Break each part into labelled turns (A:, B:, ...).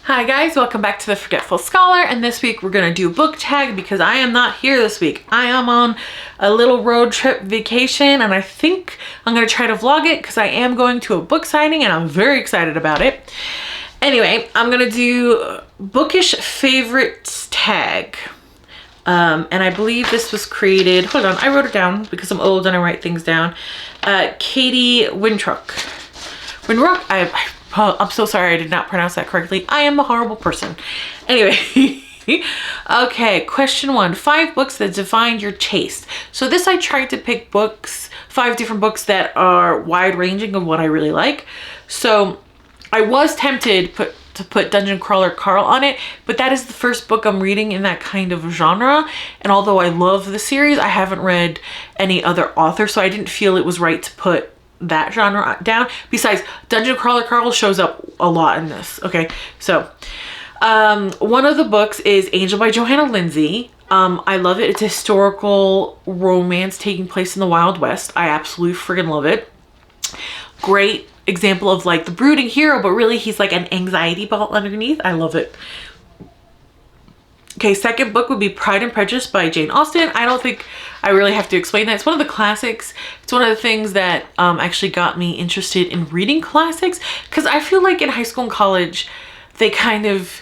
A: Hi guys, welcome back to the Forgetful Scholar, and this week we're gonna do book tag because I am not here this week. I am on a little road trip vacation, and I think I'm gonna try to vlog it because I am going to a book signing and I'm very excited about it. Anyway, I'm gonna do Bookish Favorites Tag. And I believe this was created, hold on, I wrote it down because I'm old and I write things down. Katie Wintrock. I'm so sorry I did not pronounce that correctly. I am a horrible person. Anyway, okay, question 1. 5 books that define your taste. So this, I tried to pick books, 5 different books that are wide ranging of what I really like. So I was tempted to put Dungeon Crawler Carl on it, but that is the first book I'm reading in that kind of genre. And although I love the series, I haven't read any other author, so I didn't feel it was right to put that genre down. Besides, Dungeon Crawler Carl shows up a lot in this. Okay, so one of the books is Angel by Johanna Lindsey. I love it. It's a historical romance taking place in the Wild West. I absolutely friggin' love it. Great example of like the brooding hero, but really he's like an anxiety ball underneath. I love it. Okay, second book would be Pride and Prejudice by Jane Austen. I don't think I really have to explain that. It's one of the classics. It's one of the things that actually got me interested in reading classics, because I feel like in high school and college, they kind of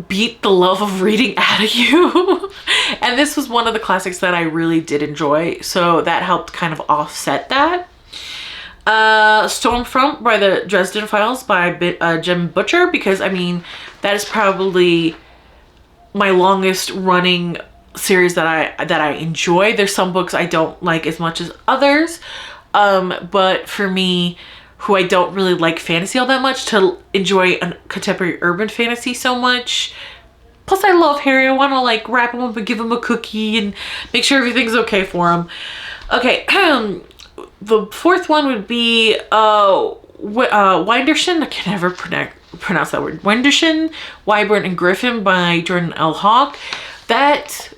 A: beat the love of reading out of you. And this was one of the classics that I really did enjoy. So that helped kind of offset that. Stormfront by the Dresden Files by Jim Butcher, because I mean, that is probably my longest running series that I enjoy. There's some books I don't like as much as others, but for me, who I don't really like fantasy all that much, to enjoy a contemporary urban fantasy so much. Plus I love Harry. I want to like wrap him up and give him a cookie and make sure everything's okay for him. Okay, the fourth one would be Winderschen. I can never pronounce that word. Winderschen, Wyburn and Griffin by Jordan L. Hawk. That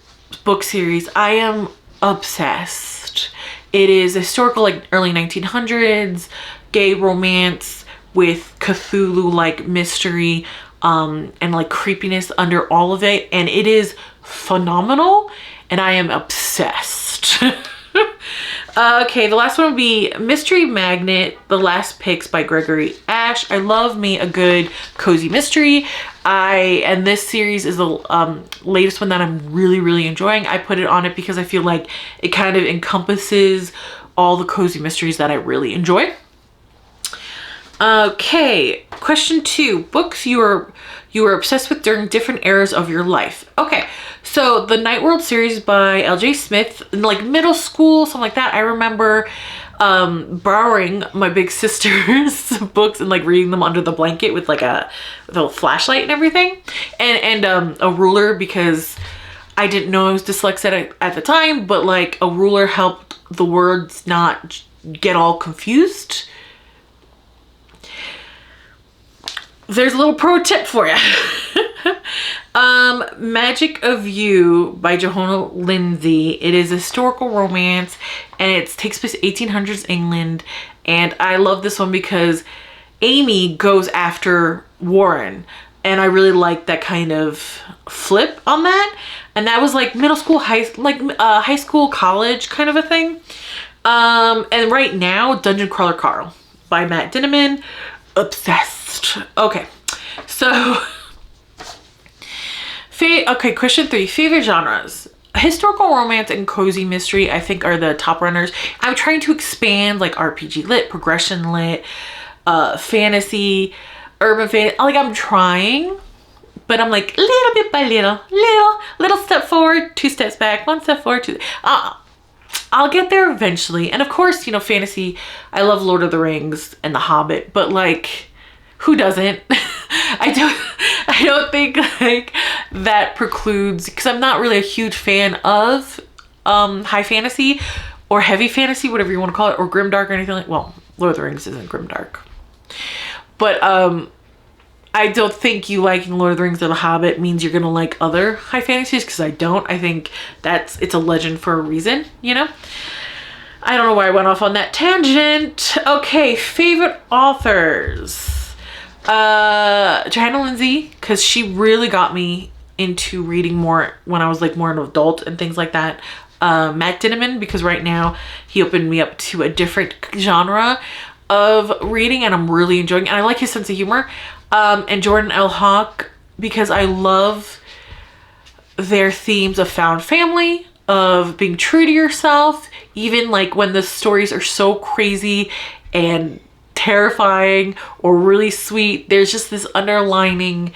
A: book series, I am obsessed. It is historical, like early 1900s, gay romance with Cthulhu-like mystery and like creepiness under all of it. And it is phenomenal and I am obsessed. Okay, the last one would be Mystery Magnet, The Last Picks by Gregory Ash. I love me a good cozy mystery. And this series is the latest one that I'm really enjoying. I put it on it because I feel like it kind of encompasses all the cozy mysteries that I really enjoy. Okay, question 2. Books you were obsessed with during different eras of your life. Okay, so the Night World series by L.J. Smith, in like middle school, something like that. I remember borrowing my big sister's books and like reading them under the blanket with like a flashlight and everything, and a ruler, because I didn't know I was dyslexic at the time, but like a ruler helped the words not get all confused. There's a little pro tip for you. Magic of You by Johanna Lindsey. It is a historical romance and it takes place 1800s England. And I love this one because Amy goes after Warren. And I really like that kind of flip on that. And that was like middle school, high school, college kind of a thing. And right now, Dungeon Crawler Carl by Matt Dinniman. Obsessed. Okay, so okay, question 3. Favorite genres. Historical romance and cozy mystery, I think, are the top runners. I'm trying to expand like RPG lit, progression lit, fantasy, urban fantasy. Like I'm trying, but I'm like little bit by little step forward, 2 steps back, 1 step forward, 2. I'll get there eventually. And of course, you know, fantasy, I love Lord of the Rings and The Hobbit, but like, who doesn't? I don't think like that precludes, because I'm not really a huge fan of high fantasy or heavy fantasy, whatever you want to call it, or grimdark or anything like, well, Lord of the Rings isn't grimdark. But I don't think you liking Lord of the Rings or The Hobbit means you're gonna like other high fantasies, because I don't. I think it's a legend for a reason, you know? I don't know why I went off on that tangent. Okay, favorite authors. Johanna Lindsay, because she really got me into reading more when I was like more an adult and things like that. Matt Dinneman, because right now he opened me up to a different genre of reading and I'm really enjoying it. And I like his sense of humor. And Jordan L. Hawk, because I love their themes of found family, of being true to yourself, even like when the stories are so crazy and terrifying or really sweet, there's just this underlining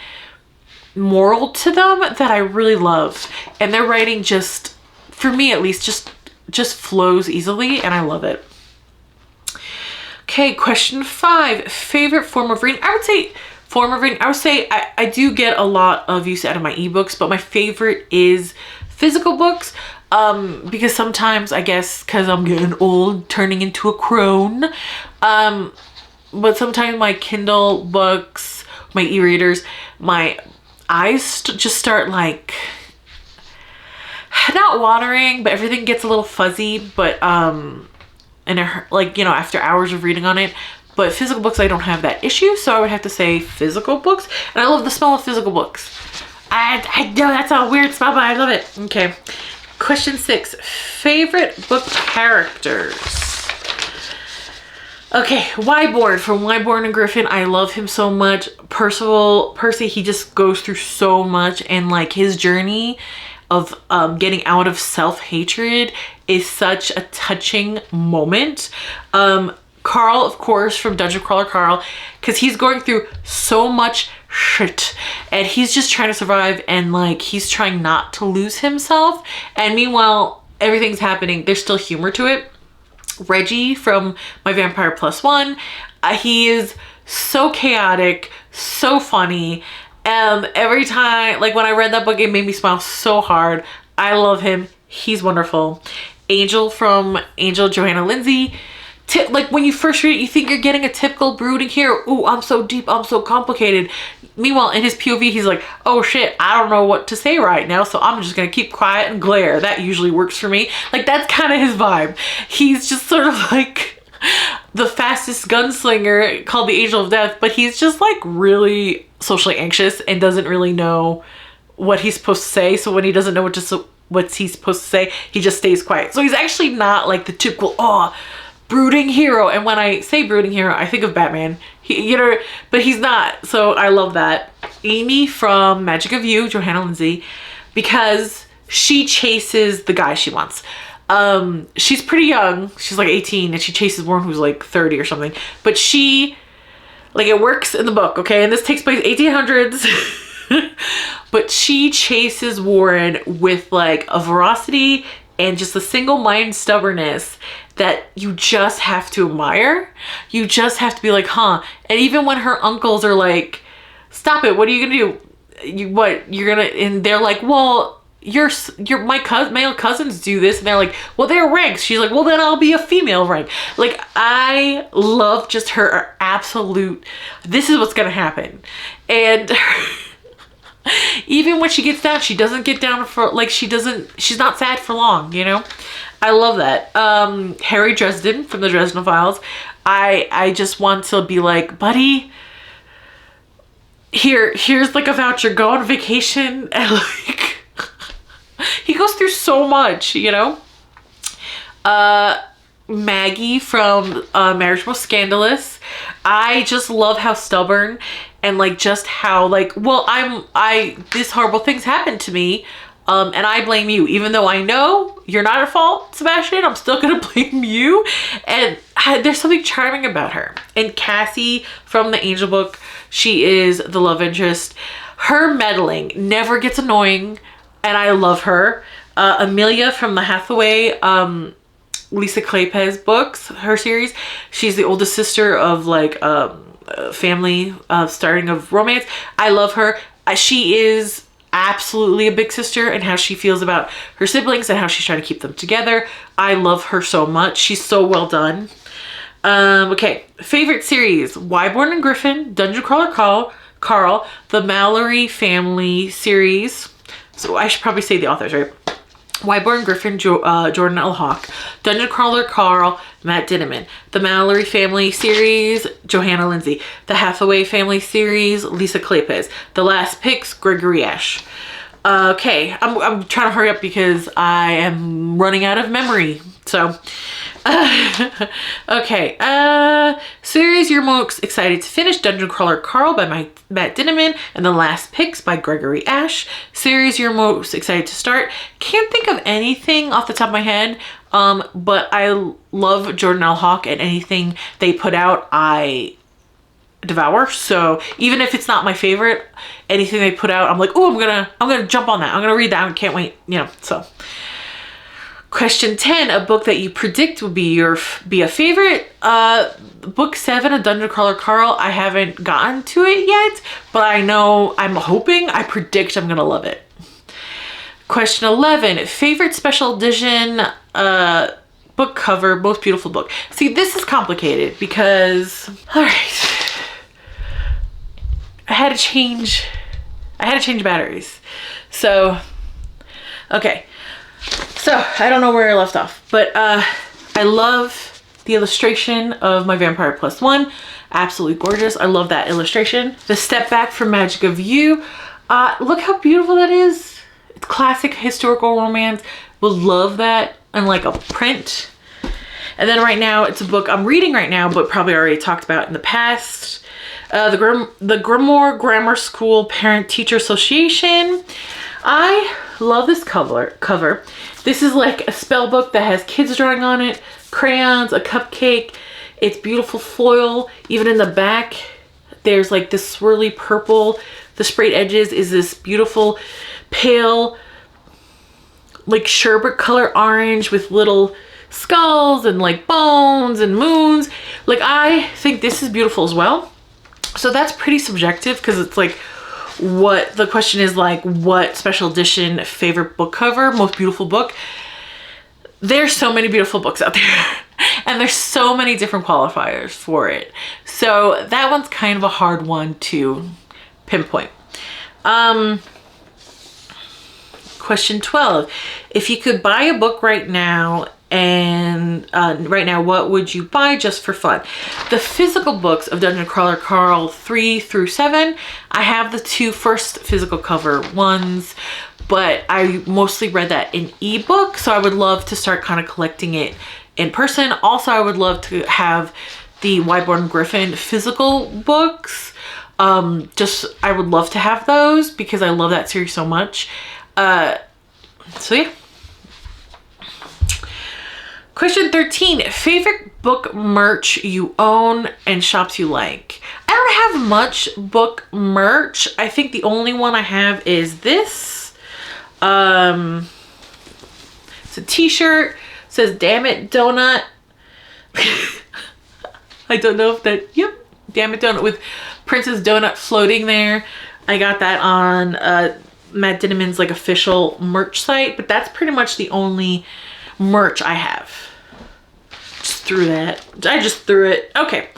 A: moral to them that I really love. And their writing just, for me at least, just flows easily and I love it. Okay, question 5, favorite form of reading. I would say I do get a lot of use out of my ebooks, but my favorite is physical books. Because sometimes, I guess, because I'm getting old, turning into a crone, but sometimes my Kindle books, my e-readers, my eyes just start like, not watering, but everything gets a little fuzzy, but, like, you know, after hours of reading on it. But physical books, I don't have that issue, so I would have to say physical books. And I love the smell of physical books. I know that's a weird smell, but I love it. Okay. Question 6, favorite book characters. Okay, Wyborn from Wyborn and Griffin. I love him so much. Percy, he just goes through so much, and like his journey of getting out of self-hatred is such a touching moment. Carl, of course, from Dungeon Crawler Carl, because he's going through so much shit and he's just trying to survive, and like he's trying not to lose himself, and meanwhile everything's happening, there's still humor to it. Reggie from My Vampire Plus One, he is so chaotic, so funny, and every time, like when I read that book, it made me smile so hard. I love him, he's wonderful. Angel from Johanna Lindsay. Like when you first read it, you think you're getting a typical brooding hero. Ooh, I'm so deep, I'm so complicated. Meanwhile, in his POV, he's like, oh shit, I don't know what to say right now, so I'm just gonna keep quiet and glare. That usually works for me. Like, that's kind of his vibe. He's just sort of like the fastest gunslinger called the Angel of Death, but he's just like really socially anxious and doesn't really know what he's supposed to say. So when he doesn't know what he's supposed to say, he just stays quiet. So he's actually not like the typical, brooding hero. And when I say brooding hero, I think of Batman. But he's not. So I love that. Amy from Magic of You, Johanna Lindsay, because she chases the guy she wants. She's pretty young. She's like 18 and she chases Warren who's like 30 or something. But she, like, it works in the book, okay? And this takes place 1800s. But she chases Warren with like a veracity and just a single-minded stubbornnness that you just have to admire. You just have to be like, huh? And even when her uncles are like, stop it, what are you gonna do? And they're like, well, my male cousins do this, and they're like, well, they're ranks. She's like, well, then I'll be a female rank. Like, I love just her absolute, this is what's gonna happen. And even when she gets down, she doesn't get down for, like, she's not sad for long, you know? I love that. Harry Dresden from the Dresden Files. I just want to be like, buddy, here's like a voucher, go on vacation. And like, he goes through so much, you know? Maggie from Marriage Most Scandalous. I just love how stubborn and like just how like, well, this horrible things happened to me. And I blame you, even though I know you're not at fault, Sebastian, I'm still gonna blame you. And there's something charming about her. And Cassie from the Angel book, she is the love interest. Her meddling never gets annoying, and I love her. Amelia from the Hathaway, Lisa Kleypes books, her series. She's the oldest sister of like family starting of romance. I love her. She is absolutely a big sister, and how she feels about her siblings and how she's trying to keep them together. I love her so much. She's so well done. Okay, favorite series: Wyborn and Griffin, Dungeon Crawler Carl, the Mallory family series. So I should probably say the authors, right? Wyborn Griffin, Jordan L. Hawk. Dungeon Crawler Carl, Matt Dinneman. The Mallory Family series, Johanna Lindsay. The Hathaway Family series, Lisa Kleypas. The Last Picks, Gregory Ash. Okay, I'm trying to hurry up because I am running out of memory. So, okay. Series you're most excited to finish: Dungeon Crawler Carl by Matt Dinneman and The Last Picks by Gregory Ash. Series you're most excited to start: can't think of anything off the top of my head, but I love Jordan L. Hawk, and anything they put out I devour. So even if it's not my favorite, anything they put out I'm like, oh, I'm gonna jump on that, I'm gonna read that, I can't wait, you know. So question 10, a book that you predict would be a favorite. Book 7, A Dungeon Crawler Carl. I haven't gotten to it yet, but I predict I'm gonna love it. Question 11, favorite special edition book cover, most beautiful book. See, this is complicated because, all right, I had to change batteries. So, okay. So, I don't know where I left off, but I love the illustration of My Vampire Plus One. Absolutely gorgeous. I love that illustration. The Step Back from Magic of You. Look how beautiful that is. It's classic historical romance. Would love that in like a print. And then right now, it's a book I'm reading right now, but probably already talked about in the past. The Grimoire Grammar School Parent Teacher Association. I love this cover. This is like a spell book that has kids drawing on it, crayons, a cupcake. It's beautiful foil. Even in the back, there's like this swirly purple. The sprayed edges is this beautiful pale, like sherbet color orange with little skulls and like bones and moons. Like, I think this is beautiful as well. So that's pretty subjective because it's like, what the question is, like, what special edition favorite book cover, most beautiful book. There's so many beautiful books out there and there's so many different qualifiers for it. So that one's kind of a hard one to pinpoint. Question 12, if you could buy a book right now, what would you buy just for fun? The physical books of Dungeon Crawler Carl 3 through 7. I have the 2 first physical cover ones, but I mostly read that in ebook, so I would love to start kind of collecting it in person. Also, I would love to have the Wyborn Griffin physical books. I would love to have those because I love that series so much. So yeah. Question 13, favorite book merch you own and shops you like. I don't have much book merch. I think the only one I have is this. It's a t-shirt. It says, "Damn it, Donut." I don't know if that, yep, "Damn it, Donut" with Princess Donut floating there. I got that on Matt Dinneman's like official merch site, but that's pretty much the only merch I have. I just threw it. Okay.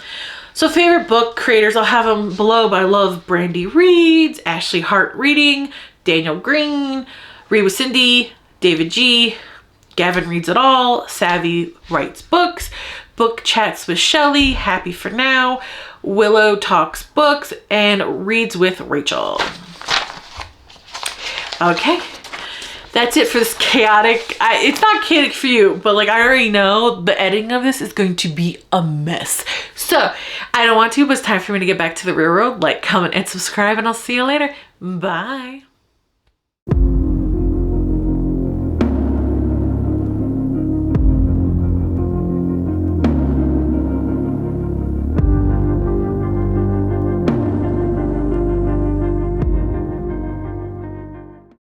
A: So favorite book creators, I'll have them below, but I love Brandy Reads, Ashley Hart Reading, Daniel Green, Read with Cindy, David G, Gavin Reads It All, Savvy Writes Books, Book Chats with Shelley, Happy for Now, Willow Talks Books, and Reads with Rachel. Okay. That's it for this chaotic, it's not chaotic for you, but like, I already know the editing of this is going to be a mess. So I don't want to, but it's time for me to get back to the real world. Like, comment, and subscribe, and I'll see you later. Bye.